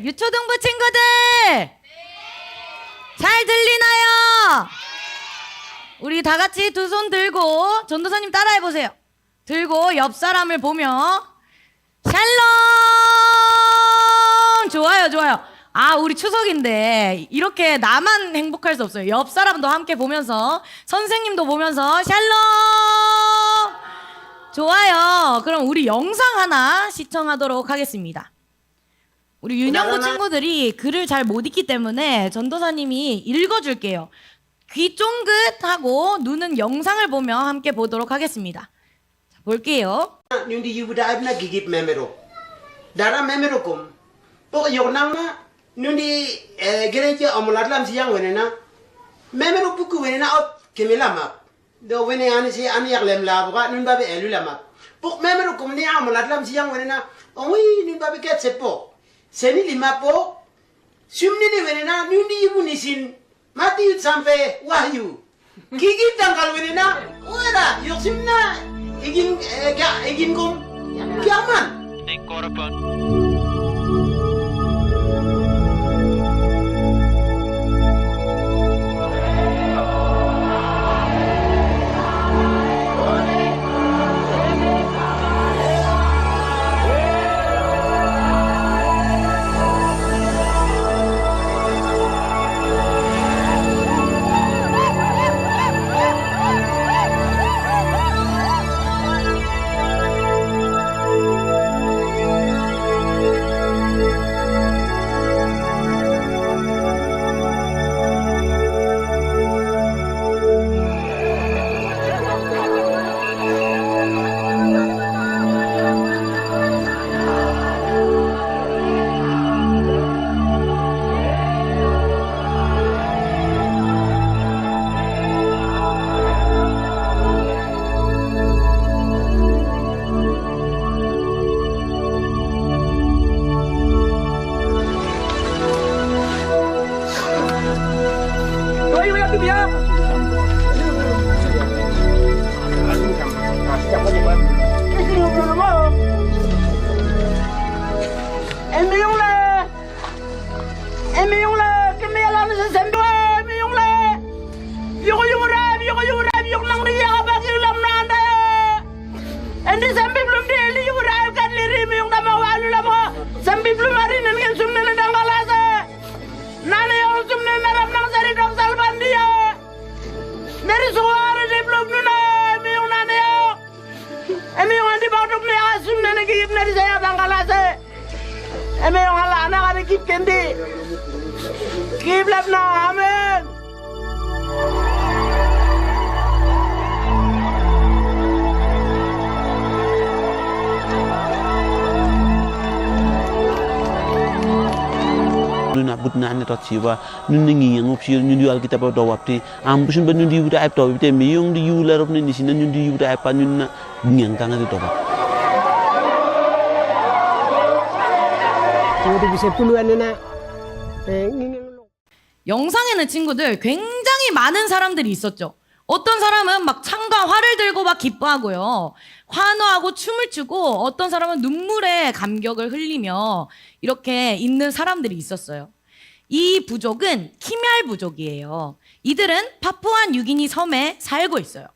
유초등부 친구들! 잘 들리나요? 우리 다 같이 두 손 들고 전도사님 따라해 보세요. 들고 옆 사람을 보며 샬롬! 좋아요, 좋아요. 아, 우리 추석인데 이렇게 나만 행복할 수 없어요. 옆 사람도 함께 보면서, 선생님도 보면서 샬롬! 좋아요. 그럼 우리 영상 하나 시청하도록 하겠습니다. 우리 윤영구 친구들이 글을 잘 못 읽기 때문에 전도사님이 읽어줄게요. 귀 쫑긋하고 눈은 영상을 보며 함께 보도록 하겠습니다. 자, 볼게요. Nundi yubuda abna gigip memero. Dara memero kum. Pok yornama nundi gereje amulatlam siyang wenena. Memero buku wenena ot kemelama. Do wene ani si ani yaklem labuka nun babe elulama. Pok memero kum ni amulatlam siyang wenena. Oi nun babe ket sepo. Seni lima po. Sumni ni wenena nundi yubu nisin. Mati yut sampai wahyu. Gigip tangkal wenena. Ora yoksimna. Igin kong kiaman. Take Korapon. Nuna budna ane tot siwa nuna ngi yang opsi nundi al kita pa dawapti ambusun ba nundi yuda app to te me yung di yula rop ne ni sin nundi yuda app nuna ngiang kanga di toba 영상에는 친구들 굉장히 많은 사람들이 있었죠. 어떤 사람은 막 창과 활을 들고 막 기뻐하고요. 환호하고 춤을 추고 어떤 사람은 눈물에 감격을 흘리며 이렇게 있는 사람들이 있었어요. 이 부족은 키메알 부족이에요. 이들은 파푸아 뉴기니 섬에 살고 있어요.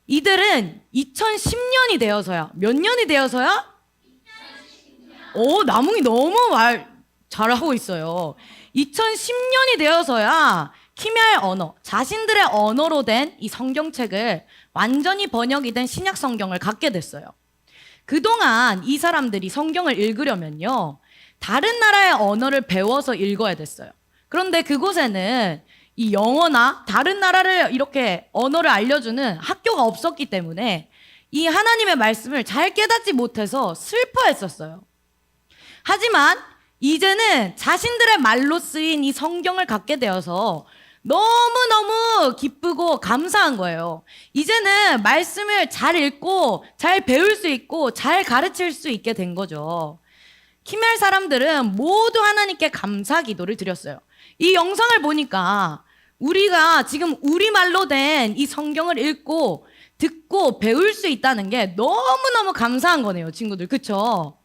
이들은 2010년이 되어서야, 몇 년이 되어서야? 2010년. 오, 나뭉이 너무 말 잘하고 있어요. 2010년이 되어서야 키메알 언어, 자신들의 언어로 된 이 성경책을 완전히 번역이 된 신약 성경을 갖게 됐어요. 그동안 이 사람들이 성경을 읽으려면요, 다른 나라의 언어를 배워서 읽어야 됐어요. 그런데 그곳에는 이 영어나 다른 나라를 이렇게 언어를 알려주는 학교가 없었기 때문에 이 하나님의 말씀을 잘 깨닫지 못해서 슬퍼했었어요. 하지만 이제는 자신들의 말로 쓰인 이 성경을 갖게 되어서 너무너무 기쁘고 감사한 거예요. 이제는 말씀을 잘 읽고 잘 배울 수 있고 잘 가르칠 수 있게 된 거죠. 키멜 사람들은 모두 하나님께 감사 기도를 드렸어요. 이 영상을 보니까 우리가 지금 우리말로 된 이 성경을 읽고 듣고 배울 수 있다는 게 너무너무 감사한 거네요, 친구들. 그쵸?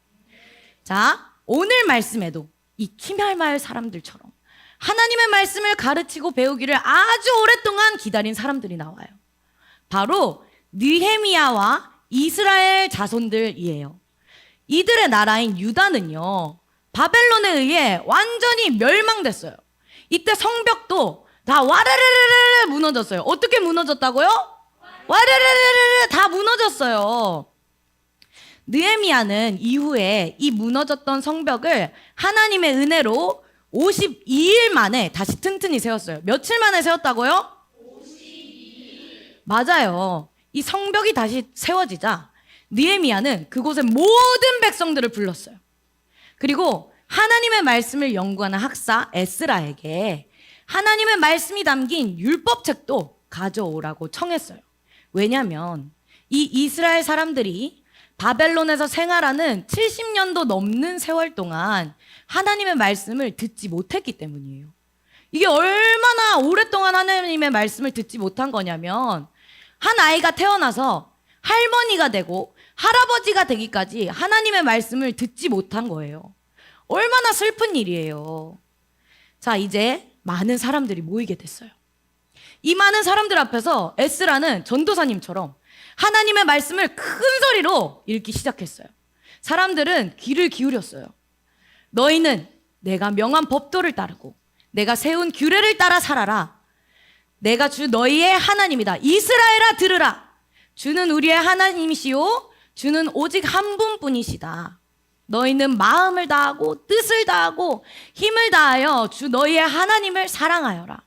자, 오늘 말씀에도 이 키말마을 사람들처럼 하나님의 말씀을 가르치고 배우기를 아주 오랫동안 기다린 사람들이 나와요. 바로 느헤미야와 이스라엘 자손들이에요. 이들의 나라인 유다는요, 바벨론에 의해 완전히 멸망됐어요. 이때 성벽도 다 와르르르르 무너졌어요. 어떻게 무너졌다고요? 와르르르르 다 무너졌어요. 느헤미야는 이후에 이 무너졌던 성벽을 하나님의 은혜로 52일 만에 다시 튼튼히 세웠어요. 며칠 만에 세웠다고요? 52일. 맞아요. 이 성벽이 다시 세워지자 느헤미야는 그곳의 모든 백성들을 불렀어요. 그리고 하나님의 말씀을 연구하는 학사 에스라에게 하나님의 말씀이 담긴 율법책도 가져오라고 청했어요. 왜냐하면 이 이스라엘 사람들이 바벨론에서 생활하는 70년도 넘는 세월 동안 하나님의 말씀을 듣지 못했기 때문이에요. 이게 얼마나 오랫동안 하나님의 말씀을 듣지 못한 거냐면 한 아이가 태어나서 할머니가 되고 할아버지가 되기까지 하나님의 말씀을 듣지 못한 거예요. 얼마나 슬픈 일이에요. 자, 이제 많은 사람들이 모이게 됐어요. 이 많은 사람들 앞에서 에스라는 전도사님처럼 하나님의 말씀을 큰 소리로 읽기 시작했어요. 사람들은 귀를 기울였어요. 너희는 내가 명한 법도를 따르고 내가 세운 규례를 따라 살아라. 내가 주 너희의 하나님이다. 이스라엘아 들으라. 주는 우리의 하나님이시오. 주는 오직 한 분뿐이시다. 너희는 마음을 다하고 뜻을 다하고 힘을 다하여 주 너희의 하나님을 사랑하여라.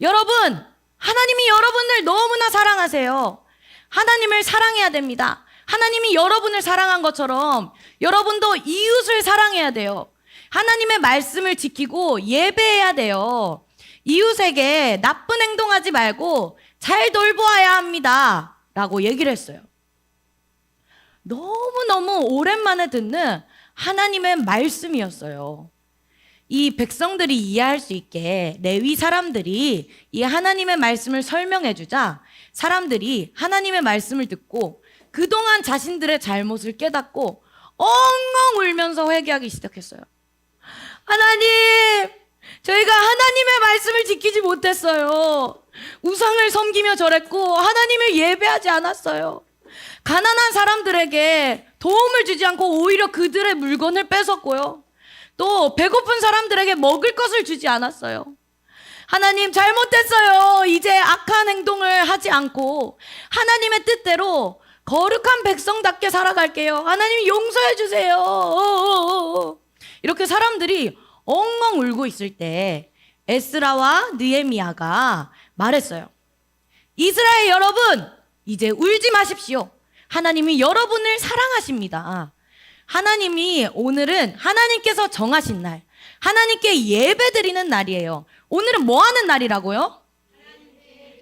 여러분, 하나님이 여러분을 너무나 사랑하세요. 하나님을 사랑해야 됩니다. 하나님이 여러분을 사랑한 것처럼 여러분도 이웃을 사랑해야 돼요. 하나님의 말씀을 지키고 예배해야 돼요. 이웃에게 나쁜 행동하지 말고 잘 돌보아야 합니다. 라고 얘기를 했어요. 너무너무 오랜만에 듣는 하나님의 말씀이었어요. 이 백성들이 이해할 수 있게 레위 사람들이 이 하나님의 말씀을 설명해 주자 사람들이 하나님의 말씀을 듣고 그동안 자신들의 잘못을 깨닫고 엉엉 울면서 회개하기 시작했어요. 하나님, 저희가 하나님의 말씀을 지키지 못했어요. 우상을 섬기며 절했고 하나님을 예배하지 않았어요. 가난한 사람들에게 도움을 주지 않고 오히려 그들의 물건을 뺏었고요. 또 배고픈 사람들에게 먹을 것을 주지 않았어요. 하나님, 잘못했어요. 이제 악한 행동을 하지 않고 하나님의 뜻대로 거룩한 백성답게 살아갈게요. 하나님 용서해 주세요. 이렇게 사람들이 엉엉 울고 있을 때 에스라와 느헤미야가 말했어요. 이스라엘 여러분, 이제 울지 마십시오. 하나님이 여러분을 사랑하십니다. 하나님이 오늘은 하나님께서 정하신 날, 하나님께 예배드리는 날이에요. 오늘은 뭐 하는 날이라고요?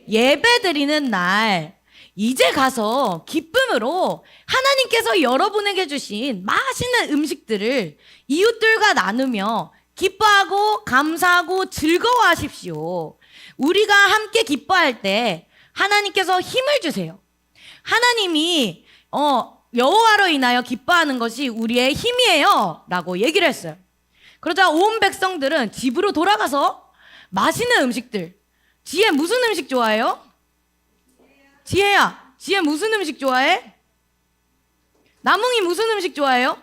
예배드리는 날. 이제 가서 기쁨으로 하나님께서 여러분에게 주신 맛있는 음식들을 이웃들과 나누며 기뻐하고 감사하고 즐거워하십시오. 우리가 함께 기뻐할 때 하나님께서 힘을 주세요. 하나님이 여호와로 인하여 기뻐하는 것이 우리의 힘이에요 라고 얘기를 했어요. 그러자 온 백성들은 집으로 돌아가서 맛있는 음식들. 지혜 무슨 음식 좋아해요? 지혜야, 지혜 무슨 음식 좋아해? 나뭉이 무슨 음식 좋아해요?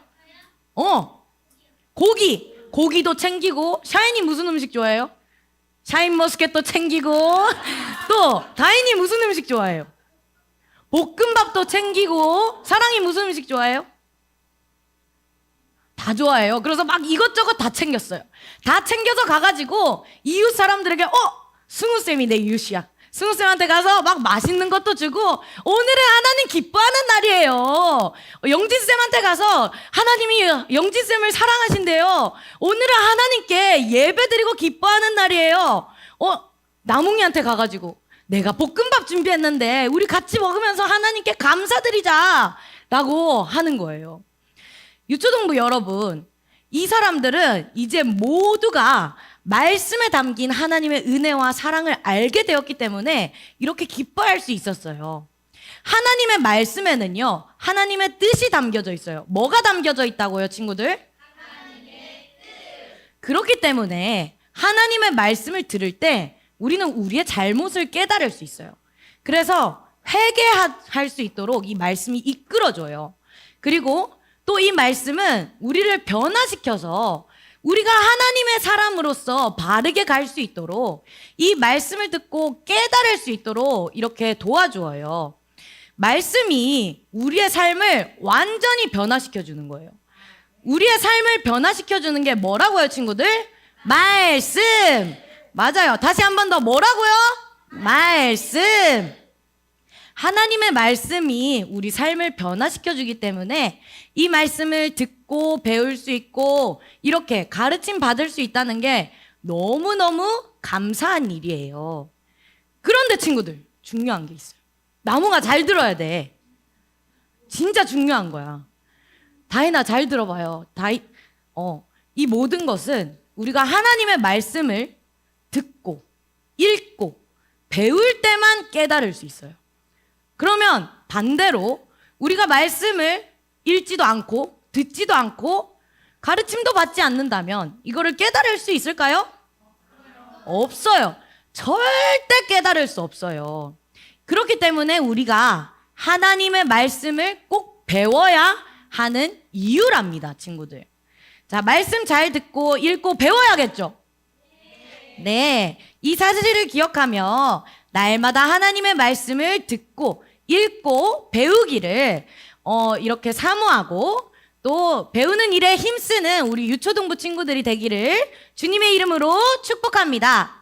고기도 챙기고. 샤이니 무슨 음식 좋아해요? 샤인머스켓도 챙기고. 또 다인이 무슨 음식 좋아해요? 볶음밥도 챙기고. 사랑이 무슨 음식 좋아해요? 다 좋아해요. 그래서 막 이것저것 다 챙겼어요. 다 챙겨서 가가지고 이웃 사람들에게 승우쌤이 내 이웃이야. 승우쌤한테 가서 막 맛있는 것도 주고, 오늘은 하나님 기뻐하는 날이에요. 영진쌤한테 가서 하나님이 영진쌤을 사랑하신대요. 오늘은 하나님께 예배드리고 기뻐하는 날이에요. 나뭉이한테 가가지고 내가 볶음밥 준비했는데 우리 같이 먹으면서 하나님께 감사드리자 라고 하는 거예요. 유초동부 여러분, 이 사람들은 이제 모두가 말씀에 담긴 하나님의 은혜와 사랑을 알게 되었기 때문에 이렇게 기뻐할 수 있었어요. 하나님의 말씀에는요, 하나님의 뜻이 담겨져 있어요. 뭐가 담겨져 있다고요, 친구들? 하나님의 뜻. 그렇기 때문에 하나님의 말씀을 들을 때 우리는 우리의 잘못을 깨달을 수 있어요. 그래서 회개할 수 있도록 이 말씀이 이끌어줘요. 그리고 또 이 말씀은 우리를 변화시켜서 우리가 하나님의 사람으로서 바르게 갈 수 있도록 이 말씀을 듣고 깨달을 수 있도록 이렇게 도와주어요. 말씀이 우리의 삶을 완전히 변화시켜주는 거예요. 우리의 삶을 변화시켜주는 게 뭐라고요, 친구들? 말씀! 맞아요. 다시 한 번 더 뭐라고요? 말씀! 하나님의 말씀이 우리 삶을 변화시켜주기 때문에 이 말씀을 듣고 배울 수 있고 이렇게 가르침 받을 수 있다는 게 너무너무 감사한 일이에요. 그런데 친구들, 중요한 게 있어요. 나무가 잘 들어야 돼. 진짜 중요한 거야. 다이나 잘 들어봐요. 이 모든 것은 우리가 하나님의 말씀을 듣고 읽고 배울 때만 깨달을 수 있어요. 그러면 반대로 우리가 말씀을 읽지도 않고 듣지도 않고 가르침도 받지 않는다면 이거를 깨달을 수 있을까요? 없어요. 절대 깨달을 수 없어요. 그렇기 때문에 우리가 하나님의 말씀을 꼭 배워야 하는 이유랍니다, 친구들. 자, 말씀 잘 듣고 읽고 배워야겠죠? 네, 이 사실을 기억하며 날마다 하나님의 말씀을 듣고 읽고 배우기를 이렇게 사모하고 또 배우는 일에 힘쓰는 우리 유초등부 친구들이 되기를 주님의 이름으로 축복합니다.